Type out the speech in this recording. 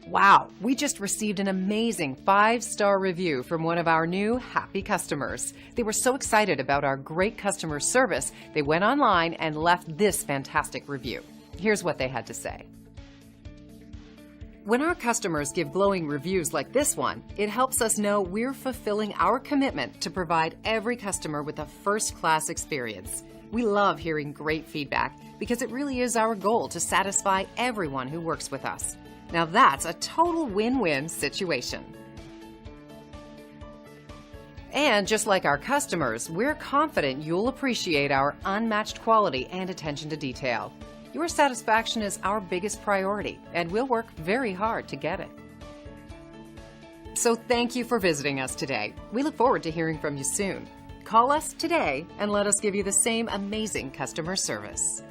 Wow, we just received an amazing 5-star review from one of our new happy customers. They were so excited about our great customer service, they went online and left this fantastic review. Here's what they had to say. When our customers give glowing reviews like this one, it helps us know we're fulfilling our commitment to provide every customer with a first-class experience. We love hearing great feedback because it really is our goal to satisfy everyone who works with us. Now that's a total win-win situation. And just like our customers, we're confident you'll appreciate our unmatched quality and attention to detail. Your satisfaction is our biggest priority, and we'll work very hard to get it. So thank you for visiting us today. We look forward to hearing from you soon. Call us today and let us give you the same amazing customer service.